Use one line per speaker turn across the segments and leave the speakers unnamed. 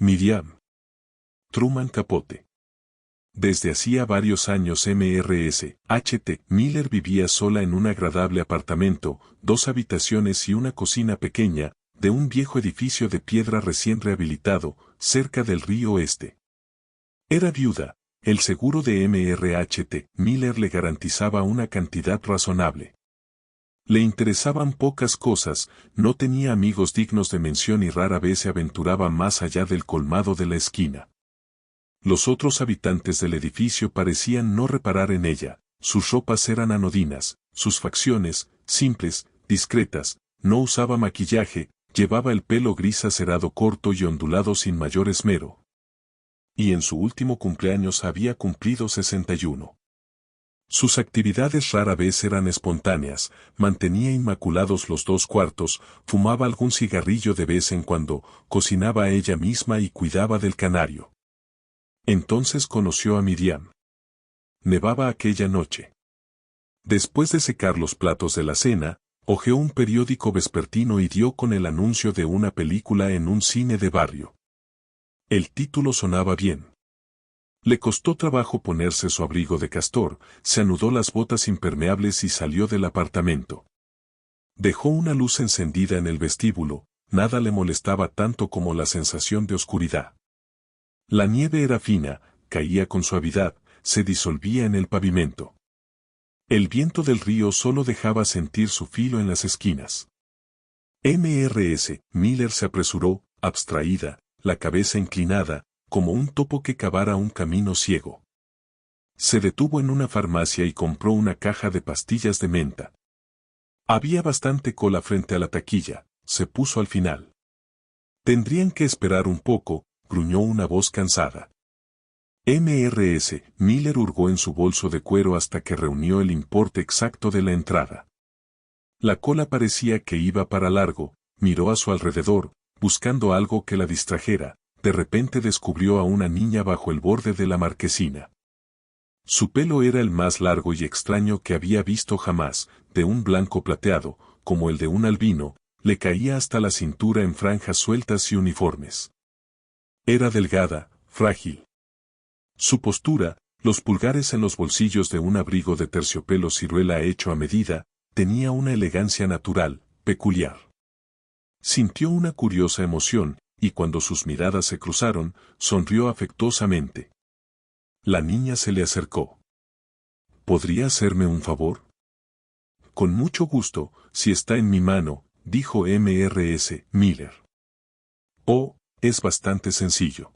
Miriam. Truman Capote. Desde hacía varios años Mrs. H.T. Miller vivía sola en un agradable apartamento, 2 habitaciones y una cocina pequeña, de un viejo edificio de piedra recién rehabilitado, cerca del río Este. Era viuda, el seguro de Mrs. Miller le garantizaba una cantidad razonable. Le interesaban pocas cosas, no tenía amigos dignos de mención y rara vez se aventuraba más allá del colmado de la esquina. Los otros habitantes del edificio parecían no reparar en ella, sus ropas eran anodinas, sus facciones, simples, discretas, no usaba maquillaje, llevaba el pelo gris acerado corto y ondulado sin mayor esmero. Y en su último cumpleaños había cumplido 61. Sus actividades rara vez eran espontáneas, mantenía inmaculados los 2 cuartos, fumaba algún cigarrillo de vez en cuando, cocinaba ella misma y cuidaba del canario. Entonces conoció a Miriam. Nevaba aquella noche. Después de secar los platos de la cena, hojeó un periódico vespertino y dio con el anuncio de una película en un cine de barrio. El título sonaba bien. Le costó trabajo ponerse su abrigo de castor, se anudó las botas impermeables y salió del apartamento. Dejó una luz encendida en el vestíbulo, nada le molestaba tanto como la sensación de oscuridad. La nieve era fina, caía con suavidad, se disolvía en el pavimento. El viento del río solo dejaba sentir su filo en las esquinas. Mrs. Miller se apresuró, abstraída, la cabeza inclinada, como un topo que cavara un camino ciego. Se detuvo en una farmacia y compró una caja de pastillas de menta. Había bastante cola frente a la taquilla, se puso al final. Tendrían que esperar un poco, gruñó una voz cansada. Mrs. Miller hurgó en su bolso de cuero hasta que reunió el importe exacto de la entrada. La cola parecía que iba para largo, miró a su alrededor, buscando algo que la distrajera, de repente descubrió a una niña bajo el borde de la marquesina. Su pelo era el más largo y extraño que había visto jamás, de un blanco plateado, como el de un albino, le caía hasta la cintura en franjas sueltas y uniformes. Era delgada, frágil. Su postura, los pulgares en los bolsillos de un abrigo de terciopelo ciruela hecho a medida, tenía una elegancia natural, peculiar. Sintió una curiosa emoción, y cuando sus miradas se cruzaron, sonrió afectuosamente. La niña se le acercó. ¿Podría hacerme un favor? Con mucho gusto, si está en mi mano, dijo Mrs. Miller. Oh, es bastante sencillo.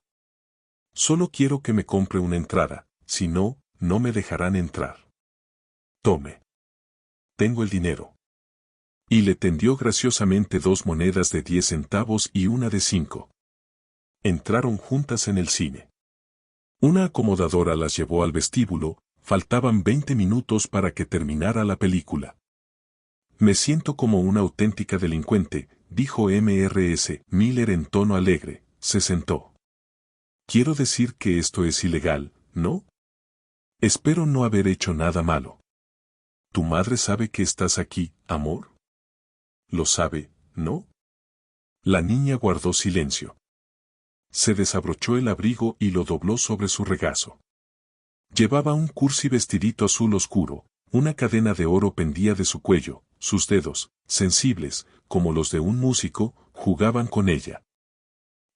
Solo quiero que me compre una entrada, si no, no me dejarán entrar. Tome. Tengo el dinero. Y le tendió graciosamente 2 monedas de 10 centavos y una de 5. Entraron juntas en el cine. Una acomodadora las llevó al vestíbulo, faltaban 20 minutos para que terminara la película. Me siento como una auténtica delincuente, dijo Mrs. Miller en tono alegre, se sentó. Quiero decir que esto es ilegal, ¿no? Espero no haber hecho nada malo. ¿Tu madre sabe que estás aquí, amor? Lo sabe, ¿no? La niña guardó silencio. Se desabrochó el abrigo y lo dobló sobre su regazo. Llevaba un cursi vestidito azul oscuro, una cadena de oro pendía de su cuello, sus dedos, sensibles, como los de un músico, jugaban con ella.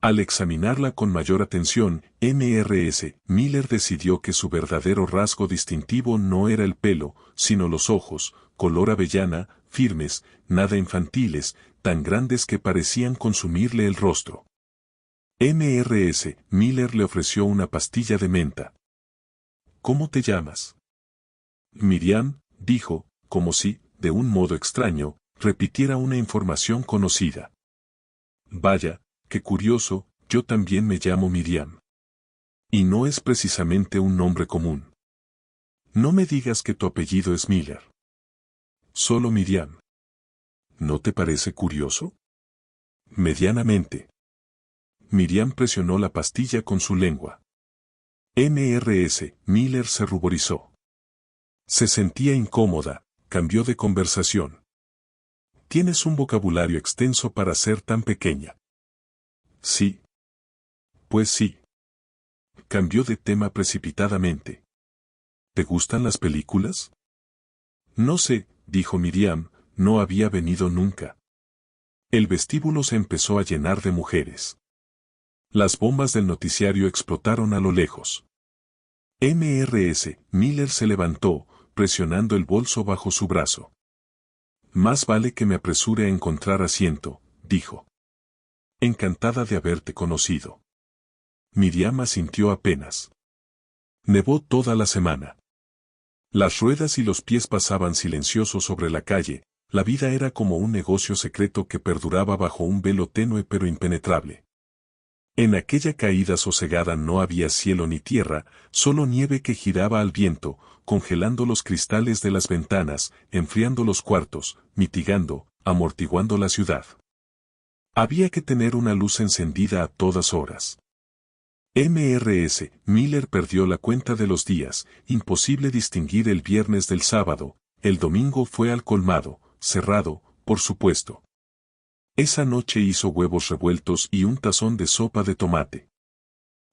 Al examinarla con mayor atención, Mrs. Miller decidió que su verdadero rasgo distintivo no era el pelo, sino los ojos, color avellana, firmes, nada infantiles, tan grandes que parecían consumirle el rostro. Mrs. Miller le ofreció una pastilla de menta. ¿Cómo te llamas? Miriam, dijo, como si, de un modo extraño, repitiera una información conocida. Vaya, qué curioso, yo también me llamo Miriam. Y no es precisamente un nombre común. No me digas que tu apellido es Miller. Solo Miriam. ¿No te parece curioso? Medianamente. Miriam presionó la pastilla con su lengua. Mrs. Miller se ruborizó. Se sentía incómoda, cambió de conversación. Tienes un vocabulario extenso para ser tan pequeña. Sí. Pues sí. Cambió de tema precipitadamente. ¿Te gustan las películas? No sé, dijo Miriam, no había venido nunca. El vestíbulo se empezó a llenar de mujeres. Las bombas del noticiario explotaron a lo lejos. Mrs. Miller se levantó, presionando el bolso bajo su brazo. Más vale que me apresure a encontrar asiento, dijo. Encantada de haberte conocido. Miriam asintió apenas. Nevó toda la semana. Las ruedas y los pies pasaban silenciosos sobre la calle, la vida era como un negocio secreto que perduraba bajo un velo tenue pero impenetrable. En aquella caída sosegada no había cielo ni tierra, solo nieve que giraba al viento, congelando los cristales de las ventanas, enfriando los cuartos, mitigando, amortiguando la ciudad. Había que tener una luz encendida a todas horas. Mrs. Miller perdió la cuenta de los días, imposible distinguir el viernes del sábado, el domingo fue al colmado, cerrado, por supuesto. Esa noche hizo huevos revueltos y un tazón de sopa de tomate.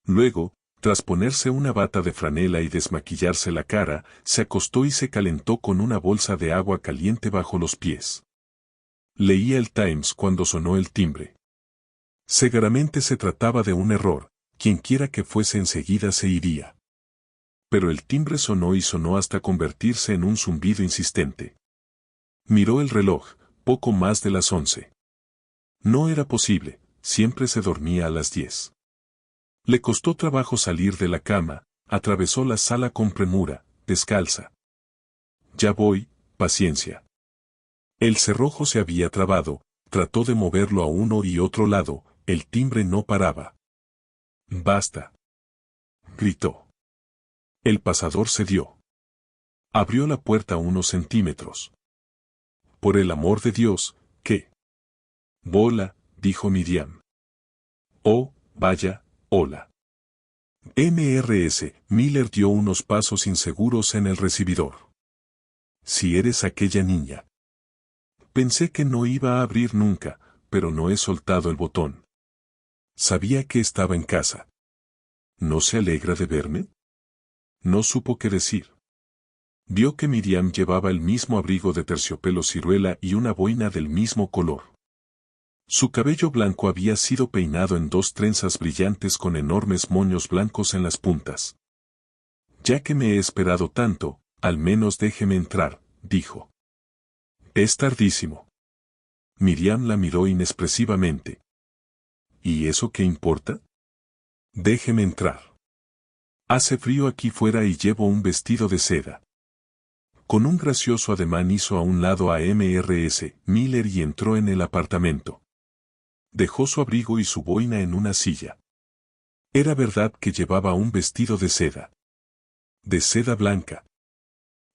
Luego, tras ponerse una bata de franela y desmaquillarse la cara, se acostó y se calentó con una bolsa de agua caliente bajo los pies. Leía el Times cuando sonó el timbre. Seguramente se trataba de un error, quienquiera que fuese enseguida se iría. Pero el timbre sonó y sonó hasta convertirse en un zumbido insistente. Miró el reloj, poco más de las 11. No era posible, siempre se dormía a las 10. Le costó trabajo salir de la cama, atravesó la sala con premura, descalza. Ya voy, paciencia. El cerrojo se había trabado, trató de moverlo a uno y otro lado, el timbre no paraba. Basta. Gritó. El pasador cedió. Abrió la puerta unos centímetros. Por el amor de Dios, ¿qué? Bola, dijo Miriam. Oh, vaya, hola. Mrs. Miller dio unos pasos inseguros en el recibidor. Si eres aquella niña. Pensé que no iba a abrir nunca, pero no he soltado el botón. Sabía que estaba en casa. ¿No se alegra de verme? No supo qué decir. Vio que Miriam llevaba el mismo abrigo de terciopelo ciruela y una boina del mismo color. Su cabello blanco había sido peinado en 2 trenzas brillantes con enormes moños blancos en las puntas. Ya que me he esperado tanto, al menos déjeme entrar, dijo. Es tardísimo. Miriam la miró inexpresivamente. ¿Y eso qué importa? Déjeme entrar. Hace frío aquí fuera y llevo un vestido de seda. Con un gracioso ademán hizo a un lado a Mrs. Miller y entró en el apartamento. Dejó su abrigo y su boina en una silla. Era verdad que llevaba un vestido de seda. De seda blanca.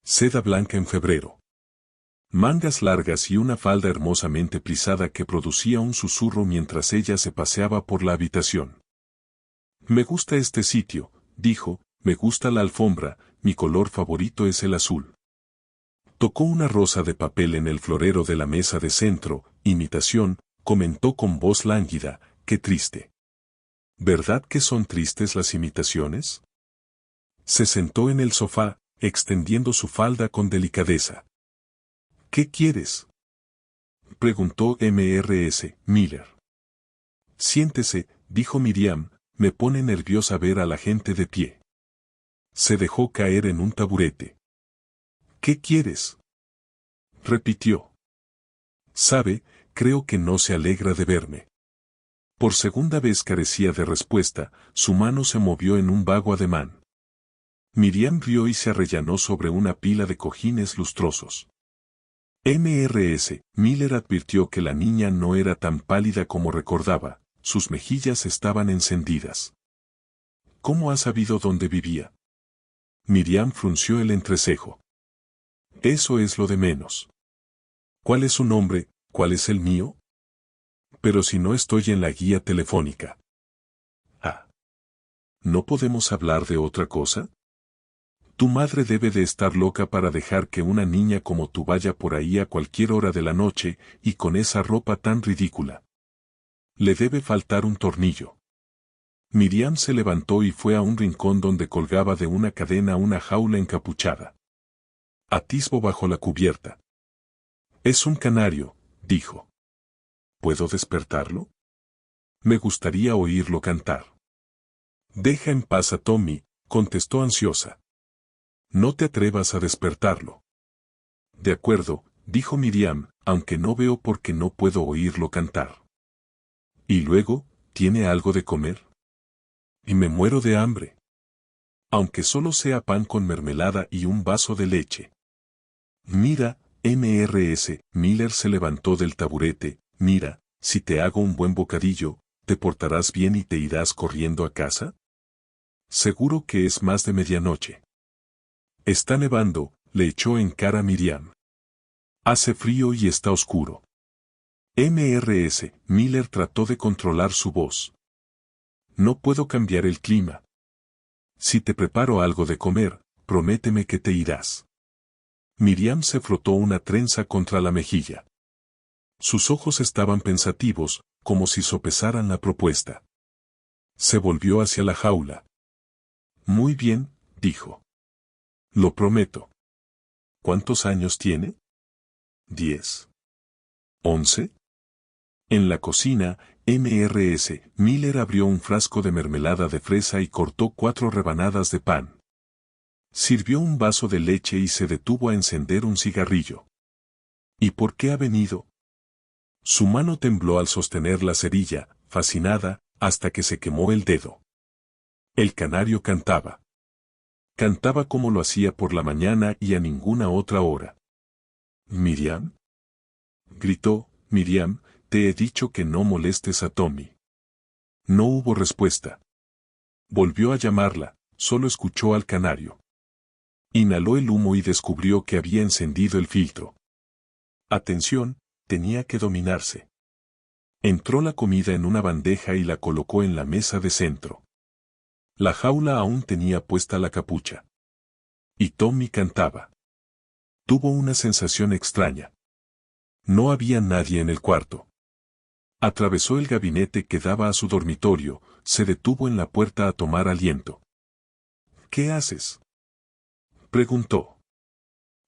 Seda blanca en febrero. Mangas largas y una falda hermosamente plisada que producía un susurro mientras ella se paseaba por la habitación. Me gusta este sitio, dijo, me gusta la alfombra, mi color favorito es el azul. Tocó una rosa de papel en el florero de la mesa de centro, imitación, comentó con voz lánguida, qué triste. ¿Verdad que son tristes las imitaciones? Se sentó en el sofá, extendiendo su falda con delicadeza. ¿Qué quieres? Preguntó Mrs. Miller. Siéntese, dijo Miriam, me pone nerviosa ver a la gente de pie. Se dejó caer en un taburete. ¿Qué quieres? Repitió. Sabe, creo que no se alegra de verme. Por segunda vez carecía de respuesta, su mano se movió en un vago ademán. Miriam rió y se arrellanó sobre una pila de cojines lustrosos. Mrs. Miller advirtió que la niña no era tan pálida como recordaba, sus mejillas estaban encendidas. ¿Cómo ha sabido dónde vivía? Miriam frunció el entrecejo. Eso es lo de menos. ¿Cuál es su nombre? ¿Cuál es el mío? Pero si no estoy en la guía telefónica. Ah. ¿No podemos hablar de otra cosa? Tu madre debe de estar loca para dejar que una niña como tú vaya por ahí a cualquier hora de la noche, y con esa ropa tan ridícula. Le debe faltar un tornillo. Miriam se levantó y fue a un rincón donde colgaba de una cadena una jaula encapuchada. Atisbo bajo la cubierta. Es un canario, dijo. ¿Puedo despertarlo? Me gustaría oírlo cantar. Deja en paz a Tommy, contestó ansiosa. No te atrevas a despertarlo. De acuerdo, dijo Miriam, aunque no veo por qué no puedo oírlo cantar. Y luego, ¿tiene algo de comer? Y me muero de hambre. Aunque solo sea pan con mermelada y un vaso de leche. Mira, Mrs. Miller se levantó del taburete, mira, si te hago un buen bocadillo, ¿te portarás bien y te irás corriendo a casa? Seguro que es más de medianoche. Está nevando, le echó en cara Miriam. Hace frío y está oscuro. Mrs. Miller trató de controlar su voz. No puedo cambiar el clima. Si te preparo algo de comer, prométeme que te irás. Miriam se frotó una trenza contra la mejilla. Sus ojos estaban pensativos, como si sopesaran la propuesta. Se volvió hacia la jaula. Muy bien, dijo. Lo prometo. ¿Cuántos años tiene? 10. 11. En la cocina, Mrs. Miller abrió un frasco de mermelada de fresa y cortó 4 rebanadas de pan. Sirvió un vaso de leche y se detuvo a encender un cigarrillo. ¿Y por qué ha venido? Su mano tembló al sostener la cerilla, fascinada, hasta que se quemó el dedo. El canario cantaba. Cantaba como lo hacía por la mañana y a ninguna otra hora. ¿Miriam? Gritó, Miriam, te he dicho que no molestes a Tommy. No hubo respuesta. Volvió a llamarla, solo escuchó al canario. Inhaló el humo y descubrió que había encendido el filtro. Atención, tenía que dominarse. Entró la comida en una bandeja y la colocó en la mesa de centro. La jaula aún tenía puesta la capucha. Y Tommy cantaba. Tuvo una sensación extraña. No había nadie en el cuarto. Atravesó el gabinete que daba a su dormitorio, se detuvo en la puerta a tomar aliento. ¿Qué haces? Preguntó.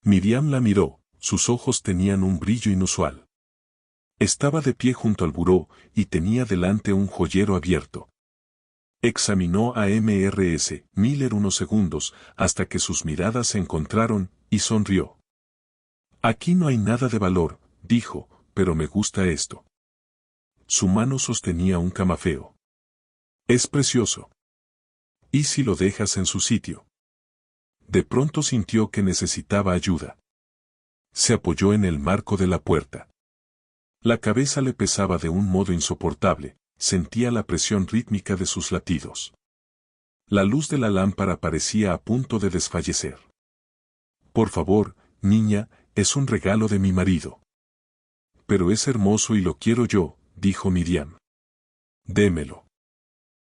Miriam la miró, sus ojos tenían un brillo inusual. Estaba de pie junto al buró, y tenía delante un joyero abierto. Examinó a Mrs. Miller unos segundos, hasta que sus miradas se encontraron, y sonrió. Aquí no hay nada de valor, dijo, pero me gusta esto. Su mano sostenía un camafeo. Es precioso. ¿Y si lo dejas en su sitio? De pronto sintió que necesitaba ayuda. Se apoyó en el marco de la puerta. La cabeza le pesaba de un modo insoportable, sentía la presión rítmica de sus latidos. La luz de la lámpara parecía a punto de desfallecer. Por favor, niña, es un regalo de mi marido. Pero es hermoso y lo quiero yo, dijo Miriam. Démelo.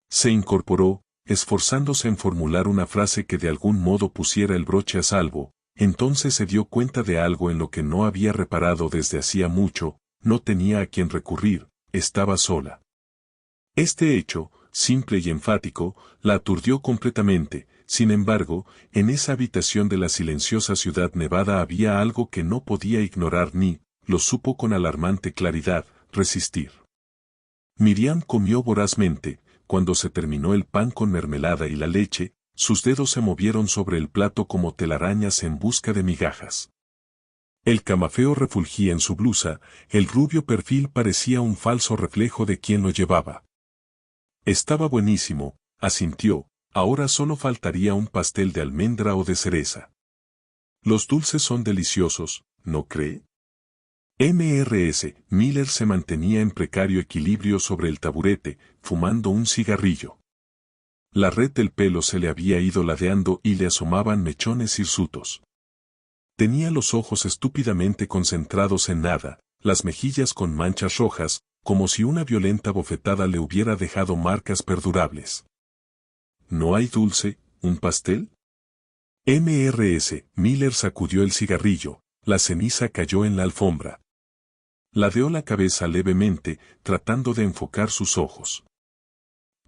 Se incorporó, esforzándose en formular una frase que de algún modo pusiera el broche a salvo, entonces se dio cuenta de algo en lo que no había reparado desde hacía mucho, no tenía a quien recurrir, estaba sola. Este hecho, simple y enfático, la aturdió completamente. Sin embargo, en esa habitación de la silenciosa ciudad nevada había algo que no podía ignorar ni, lo supo con alarmante claridad, resistir. Miriam comió vorazmente. Cuando se terminó el pan con mermelada y la leche, sus dedos se movieron sobre el plato como telarañas en busca de migajas. El camafeo refulgía en su blusa, el rubio perfil parecía un falso reflejo de quien lo llevaba. Estaba buenísimo, asintió, ahora solo faltaría un pastel de almendra o de cereza. Los dulces son deliciosos, ¿no cree? Mrs. Miller se mantenía en precario equilibrio sobre el taburete, fumando un cigarrillo. La red del pelo se le había ido ladeando y le asomaban mechones hirsutos. Tenía los ojos estúpidamente concentrados en nada, las mejillas con manchas rojas, como si una violenta bofetada le hubiera dejado marcas perdurables. ¿No hay dulce, un pastel? Mrs. Miller sacudió el cigarrillo, la ceniza cayó en la alfombra. Ladeó la cabeza levemente, tratando de enfocar sus ojos.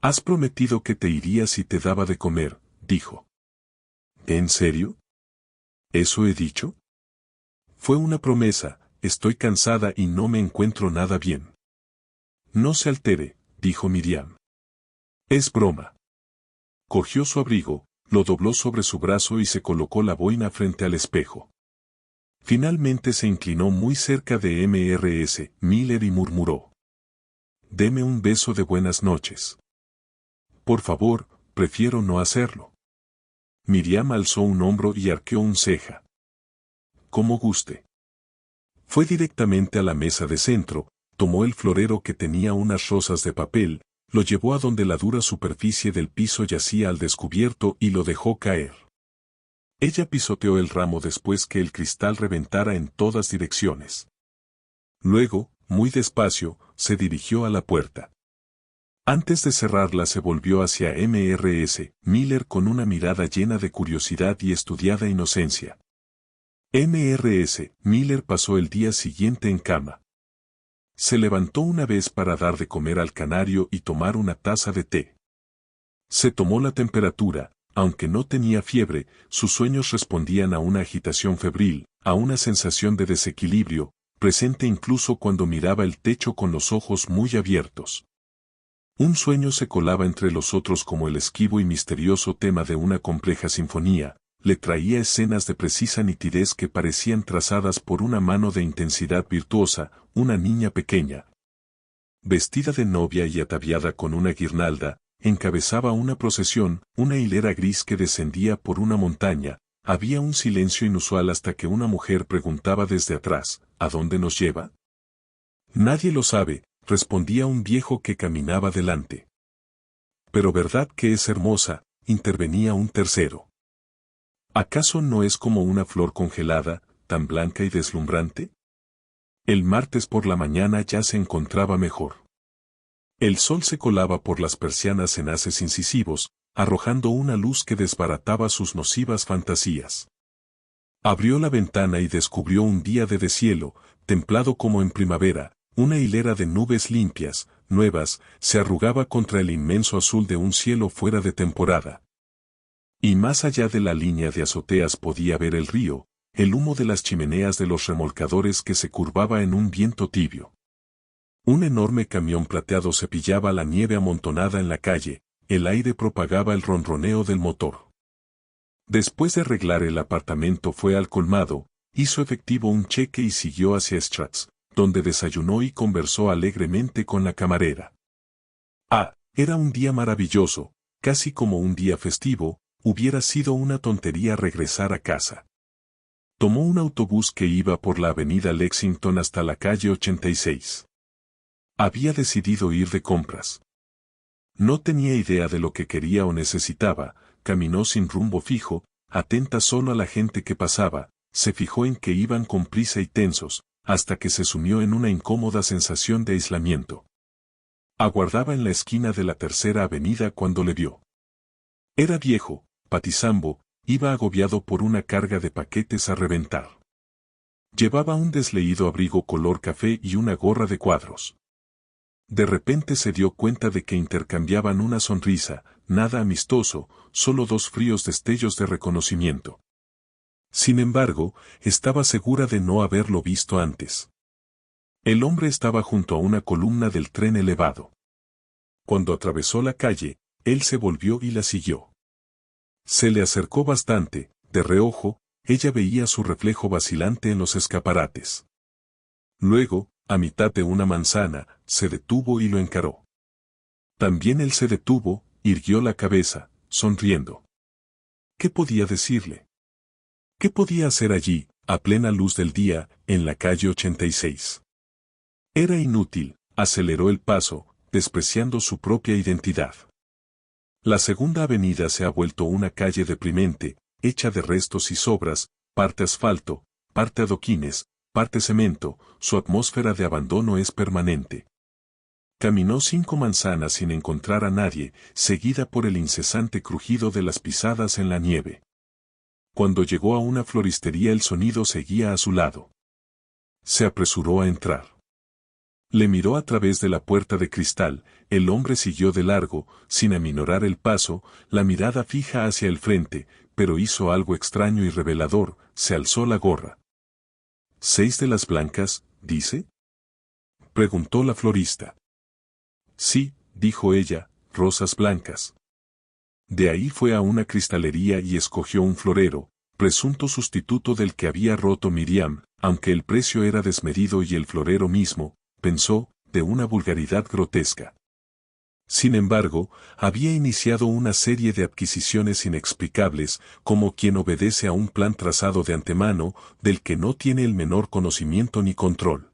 Has prometido que te irías si te daba de comer, dijo. ¿En serio? ¿Eso he dicho? Fue una promesa, estoy cansada y no me encuentro nada bien. No se altere, dijo Miriam. Es broma. Cogió su abrigo, lo dobló sobre su brazo y se colocó la boina frente al espejo. Finalmente se inclinó muy cerca de Mrs. Miller y murmuró. Deme un beso de buenas noches. Por favor, prefiero no hacerlo. Miriam alzó un hombro y arqueó un ceja. Como guste. Fue directamente a la mesa de centro, tomó el florero que tenía unas rosas de papel, lo llevó a donde la dura superficie del piso yacía al descubierto y lo dejó caer. Ella pisoteó el ramo después que el cristal reventara en todas direcciones. Luego, muy despacio, se dirigió a la puerta. Antes de cerrarla se volvió hacia Mrs. Miller con una mirada llena de curiosidad y estudiada inocencia. Mrs. Miller pasó el día siguiente en cama. Se levantó una vez para dar de comer al canario y tomar una taza de té. Se tomó la temperatura, aunque no tenía fiebre, sus sueños respondían a una agitación febril, a una sensación de desequilibrio, presente incluso cuando miraba el techo con los ojos muy abiertos. Un sueño se colaba entre los otros como el esquivo y misterioso tema de una compleja sinfonía, le traía escenas de precisa nitidez que parecían trazadas por una mano de intensidad virtuosa, una niña pequeña. Vestida de novia y ataviada con una guirnalda, encabezaba una procesión, una hilera gris que descendía por una montaña, había un silencio inusual hasta que una mujer preguntaba desde atrás, ¿a dónde nos lleva? Nadie lo sabe, respondía un viejo que caminaba delante. Pero ¿verdad que es hermosa?, intervenía un tercero. ¿Acaso no es como una flor congelada, tan blanca y deslumbrante? El martes por la mañana ya se encontraba mejor. El sol se colaba por las persianas en haces incisivos, arrojando una luz que desbarataba sus nocivas fantasías. Abrió la ventana y descubrió un día de deshielo, templado como en primavera, una hilera de nubes limpias, nuevas, se arrugaba contra el inmenso azul de un cielo fuera de temporada. Y más allá de la línea de azoteas podía ver el río, el humo de las chimeneas de los remolcadores que se curvaba en un viento tibio. Un enorme camión plateado cepillaba la nieve amontonada en la calle, el aire propagaba el ronroneo del motor. Después de arreglar el apartamento fue al colmado, hizo efectivo un cheque y siguió hacia Stratz, donde desayunó y conversó alegremente con la camarera. Era un día maravilloso, casi como un día festivo, hubiera sido una tontería regresar a casa. Tomó un autobús que iba por la avenida Lexington hasta la calle 86. Había decidido ir de compras. No tenía idea de lo que quería o necesitaba, caminó sin rumbo fijo, atenta solo a la gente que pasaba, se fijó en que iban con prisa y tensos, hasta que se sumió en una incómoda sensación de aislamiento. Aguardaba en la esquina de la Tercera Avenida cuando le vio. Era viejo, patizambo, iba agobiado por una carga de paquetes a reventar. Llevaba un desleído abrigo color café y una gorra de cuadros. De repente se dio cuenta de que intercambiaban una sonrisa, nada amistoso, solo dos fríos destellos de reconocimiento. Sin embargo, estaba segura de no haberlo visto antes. El hombre estaba junto a una columna del tren elevado. Cuando atravesó la calle, él se volvió y la siguió. Se le acercó bastante, de reojo, ella veía su reflejo vacilante en los escaparates. Luego, a mitad de una manzana, se detuvo y lo encaró. También él se detuvo, irguió la cabeza, sonriendo. ¿Qué podía decirle? ¿Qué podía hacer allí, a plena luz del día, en la calle 86? Era inútil, aceleró el paso, despreciando su propia identidad. La Segunda Avenida se ha vuelto una calle deprimente, hecha de restos y sobras, parte asfalto, parte adoquines, parte cemento, su atmósfera de abandono es permanente. Caminó 5 manzanas sin encontrar a nadie, seguida por el incesante crujido de las pisadas en la nieve. Cuando llegó a una floristería el sonido seguía a su lado. Se apresuró a entrar. Le miró a través de la puerta de cristal, el hombre siguió de largo, sin aminorar el paso, la mirada fija hacia el frente, pero hizo algo extraño y revelador, se alzó la gorra. ¿6 de las blancas, dice? Preguntó la florista. Sí, dijo ella, rosas blancas. De ahí fue a una cristalería y escogió un florero, presunto sustituto del que había roto Miriam, aunque el precio era desmedido y el florero mismo, pensó, de una vulgaridad grotesca. Sin embargo, había iniciado una serie de adquisiciones inexplicables, como quien obedece a un plan trazado de antemano, del que no tiene el menor conocimiento ni control.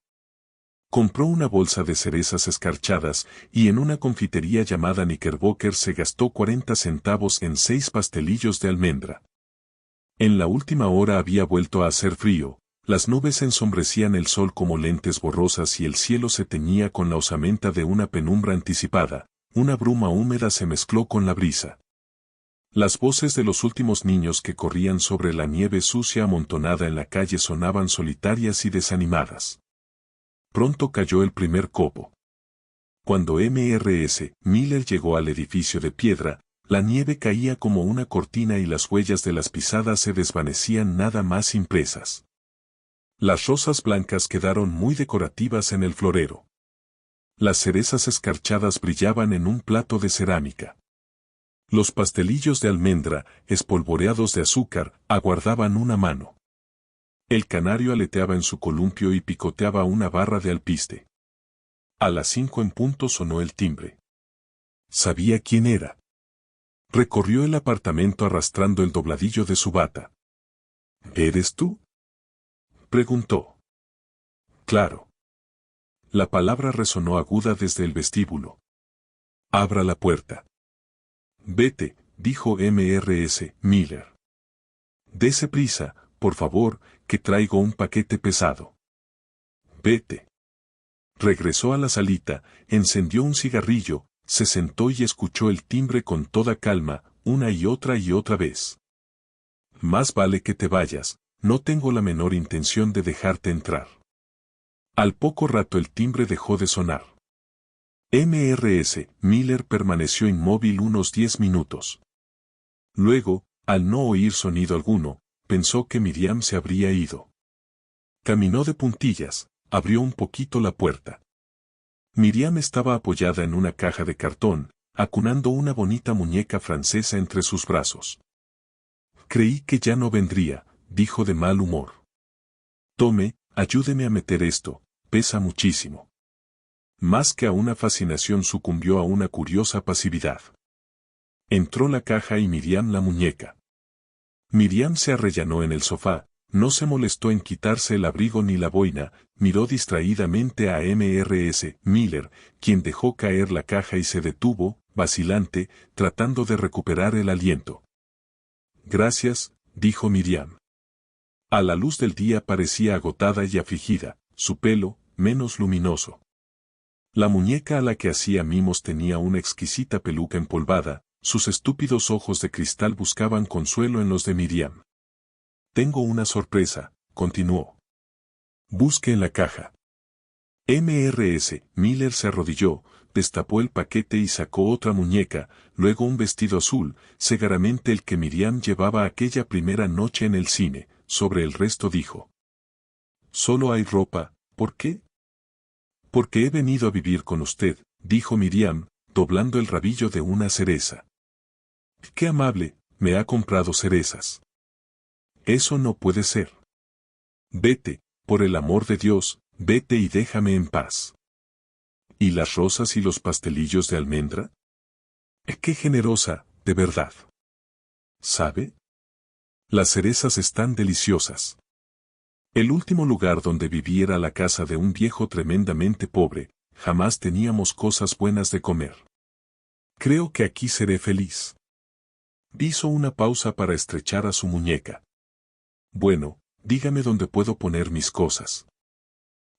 Compró una bolsa de cerezas escarchadas y en una confitería llamada Knickerbocker se gastó 40 centavos en 6 pastelillos de almendra. En la última hora había vuelto a hacer frío, las nubes ensombrecían el sol como lentes borrosas y el cielo se teñía con la osamenta de una penumbra anticipada, una bruma húmeda se mezcló con la brisa. Las voces de los últimos niños que corrían sobre la nieve sucia amontonada en la calle sonaban solitarias y desanimadas. Pronto cayó el primer copo. Cuando Mrs. Miller llegó al edificio de piedra, la nieve caía como una cortina y las huellas de las pisadas se desvanecían nada más impresas. Las rosas blancas quedaron muy decorativas en el florero. Las cerezas escarchadas brillaban en un plato de cerámica. Los pastelillos de almendra, espolvoreados de azúcar, aguardaban una mano. El canario aleteaba en su columpio y picoteaba una barra de alpiste. A las 5 en punto sonó el timbre. Sabía quién era. Recorrió el apartamento arrastrando el dobladillo de su bata. ¿Eres tú?, preguntó. Claro. La palabra resonó aguda desde el vestíbulo. Abra la puerta. Vete, dijo Mrs. Miller. Dese prisa, por favor, que traigo un paquete pesado. Vete. Regresó a la salita, encendió un cigarrillo, se sentó y escuchó el timbre con toda calma, una y otra vez. Más vale que te vayas, no tengo la menor intención de dejarte entrar. Al poco rato el timbre dejó de sonar. Mrs. Miller permaneció inmóvil unos 10 minutos. Luego, al no oír sonido alguno, pensó que Miriam se habría ido. Caminó de puntillas, abrió un poquito la puerta. Miriam estaba apoyada en una caja de cartón, acunando una bonita muñeca francesa entre sus brazos. Creí que ya no vendría, dijo de mal humor. Tome, ayúdeme a meter esto, pesa muchísimo. Más que a una fascinación sucumbió a una curiosa pasividad. Entró la caja y Miriam la muñeca. Miriam se arrellanó en el sofá, no se molestó en quitarse el abrigo ni la boina, miró distraídamente a Mrs. Miller, quien dejó caer la caja y se detuvo, vacilante, tratando de recuperar el aliento. Gracias, dijo Miriam. A la luz del día parecía agotada y afligida, su pelo, menos luminoso. La muñeca a la que hacía mimos tenía una exquisita peluca empolvada, sus estúpidos ojos de cristal buscaban consuelo en los de Miriam. Tengo una sorpresa, continuó. Busque en la caja. Mrs. Miller se arrodilló, destapó el paquete y sacó otra muñeca, luego un vestido azul, segaramente el que Miriam llevaba aquella primera noche en el cine, sobre el resto dijo. Solo hay ropa, ¿por qué? Porque he venido a vivir con usted, dijo Miriam, doblando el rabillo de una cereza. Qué amable, me ha comprado cerezas. Eso no puede ser. Vete, por el amor de Dios, vete y déjame en paz. ¿Y las rosas y los pastelillos de almendra? ¡Qué generosa, de verdad! ¿Sabe? Las cerezas están deliciosas. El último lugar donde viví era la casa de un viejo tremendamente pobre, jamás teníamos cosas buenas de comer. Creo que aquí seré feliz. Hizo una pausa para estrechar a su muñeca. Bueno, dígame dónde puedo poner mis cosas.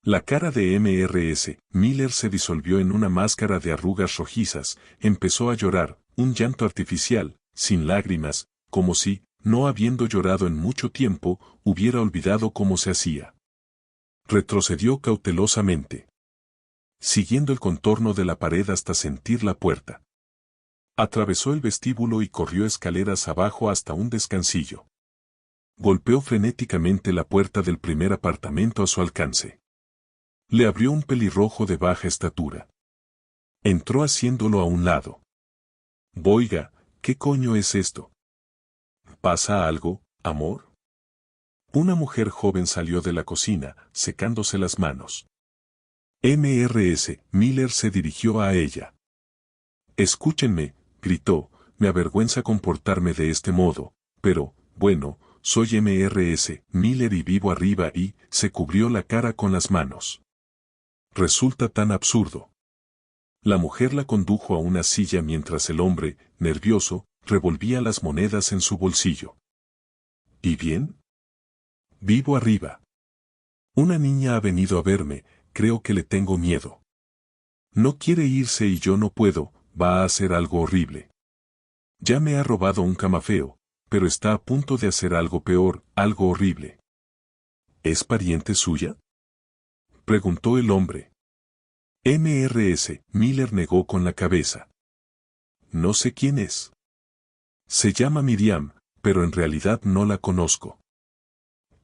La cara de Mrs. Miller se disolvió en una máscara de arrugas rojizas, empezó a llorar, un llanto artificial, sin lágrimas, como si, no habiendo llorado en mucho tiempo, hubiera olvidado cómo se hacía. Retrocedió cautelosamente. siguiendo el contorno de la pared hasta sentir la puerta. Atravesó el vestíbulo y corrió escaleras abajo hasta un descansillo. Golpeó frenéticamente la puerta del primer apartamento a su alcance. Le abrió un pelirrojo de baja estatura. Entró haciéndolo a un lado. «Boiga, ¿qué coño es esto? ¿Pasa algo, amor?» Una mujer joven salió de la cocina, secándose las manos. Mrs. Miller se dirigió a ella. «Escúchenme», gritó, «me avergüenza comportarme de este modo, pero, bueno, soy Mrs. Miller y vivo arriba» y se cubrió la cara con las manos. «Resulta tan absurdo». La mujer la condujo a una silla mientras el hombre, nervioso, revolvía las monedas en su bolsillo. «¿Y bien?» «Vivo arriba. Una niña ha venido a verme, creo que le tengo miedo. No quiere irse y yo no puedo, va a hacer algo horrible. Ya me ha robado un camafeo, pero está a punto de hacer algo peor, algo horrible». «¿Es pariente suya?», preguntó el hombre. Mrs. Miller negó con la cabeza. «No sé quién es. Se llama Miriam, pero en realidad no la conozco».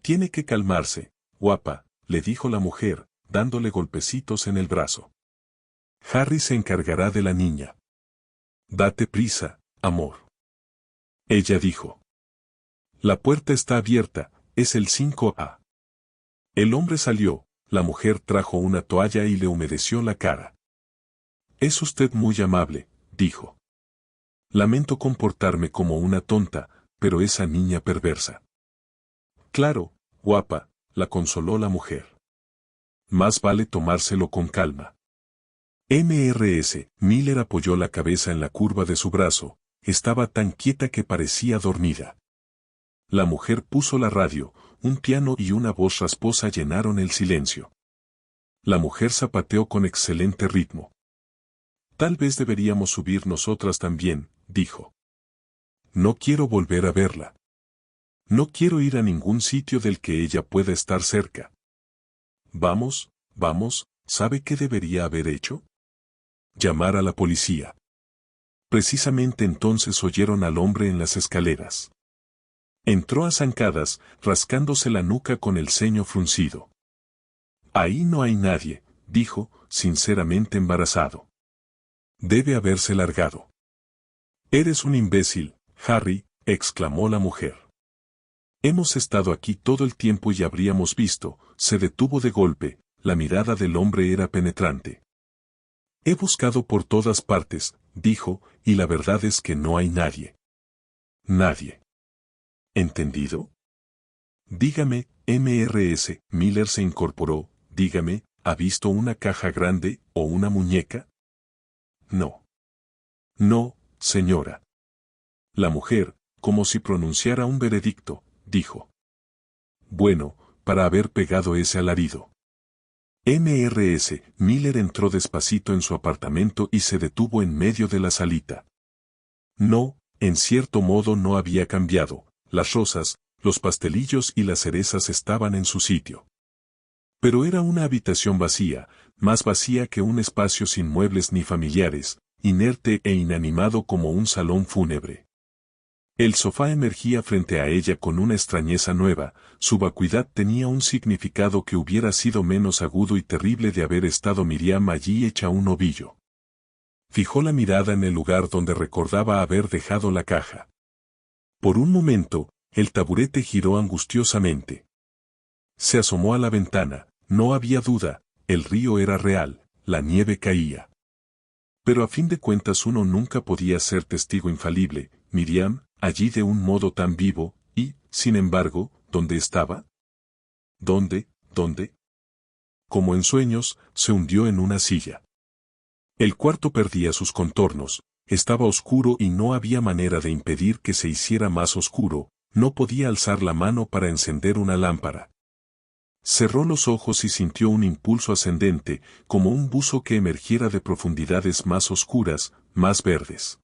«Tiene que calmarse, guapa», le dijo la mujer, dándole golpecitos en el brazo. «Harry se encargará de la niña». «Date prisa, amor», ella dijo. «La puerta está abierta, es el 5A». El hombre salió, la mujer trajo una toalla y le humedeció la cara. «Es usted muy amable», dijo. «Lamento comportarme como una tonta, pero esa niña perversa». «Claro, guapa», la consoló la mujer. «Más vale tomárselo con calma». Mrs. Miller apoyó la cabeza en la curva de su brazo, estaba tan quieta que parecía dormida. La mujer puso la radio, un piano y una voz rasposa llenaron el silencio. La mujer zapateó con excelente ritmo. «Tal vez deberíamos subir nosotras también», dijo. «No quiero volver a verla. No quiero ir a ningún sitio del que ella pueda estar cerca». «Vamos, vamos», ¿sabe qué debería haber hecho? Llamar a la policía. Precisamente entonces oyeron al hombre en las escaleras. Entró a zancadas, rascándose la nuca con el ceño fruncido. «Ahí no hay nadie», dijo, sinceramente embarazado. «Debe haberse largado». «Eres un imbécil, Harry», exclamó la mujer. «Hemos estado aquí todo el tiempo y habríamos visto», se detuvo de golpe, la mirada del hombre era penetrante. «He buscado por todas partes», dijo, «y la verdad es que no hay nadie». «Nadie». ¿Entendido? Dígame, Mrs. Miller se incorporó, dígame, ¿ha visto una caja grande o una muñeca? No. No, señora. La mujer, como si pronunciara un veredicto, dijo. Bueno, para haber pegado ese alarido. Mrs. Miller entró despacito en su apartamento y se detuvo en medio de la salita. No, en cierto modo no había cambiado. Las rosas, los pastelillos y las cerezas estaban en su sitio. Pero era una habitación vacía, más vacía que un espacio sin muebles ni familiares, inerte e inanimado como un salón fúnebre. El sofá emergía frente a ella con una extrañeza nueva, su vacuidad tenía un significado que hubiera sido menos agudo y terrible de haber estado Miriam allí hecha un ovillo. Fijó la mirada en el lugar donde recordaba haber dejado la caja. Por un momento, el taburete giró angustiosamente. Se asomó a la ventana, no había duda, el río era real, la nieve caía. Pero a fin de cuentas uno nunca podía ser testigo infalible, Miriam, allí de un modo tan vivo, y, sin embargo, ¿dónde estaba? ¿Dónde? Como en sueños, se hundió en una silla. El cuarto perdía sus contornos, estaba oscuro y no había manera de impedir que se hiciera más oscuro, no podía alzar la mano para encender una lámpara. Cerró los ojos y sintió un impulso ascendente, como un buzo que emergiera de profundidades más oscuras, más verdes.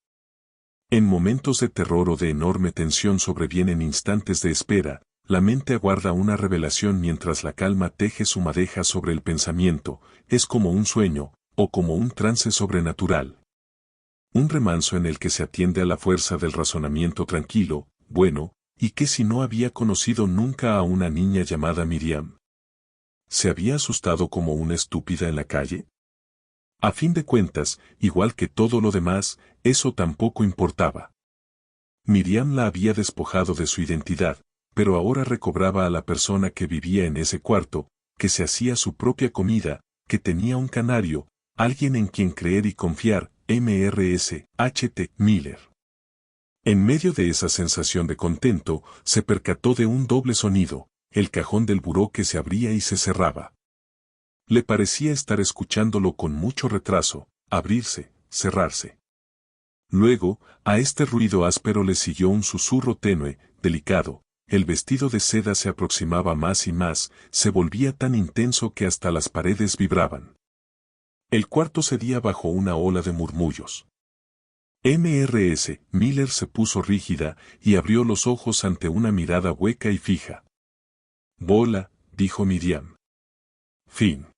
En momentos de terror o de enorme tensión sobrevienen instantes de espera, la mente aguarda una revelación mientras la calma teje su madeja sobre el pensamiento, es como un sueño, o como un trance sobrenatural. Un remanso en el que se atiende a la fuerza del razonamiento tranquilo, bueno, y que si no había conocido nunca a una niña llamada Miriam. ¿Se había asustado como una estúpida en la calle? A fin de cuentas, igual que todo lo demás, eso tampoco importaba. Miriam la había despojado de su identidad, pero ahora recobraba a la persona que vivía en ese cuarto, que se hacía su propia comida, que tenía un canario, alguien en quien creer y confiar, Mrs. H.T. Miller. En medio de esa sensación de contento, se percató de un doble sonido, el cajón del buró que se abría y se cerraba. Le parecía estar escuchándolo con mucho retraso, abrirse, cerrarse. Luego, a este ruido áspero le siguió un susurro tenue, delicado. El vestido de seda se aproximaba más y más, se volvía tan intenso que hasta las paredes vibraban. El cuarto cedía bajo una ola de murmullos. Mrs. Miller se puso rígida y abrió los ojos ante una mirada hueca y fija. «Bola», dijo Miriam. Fin.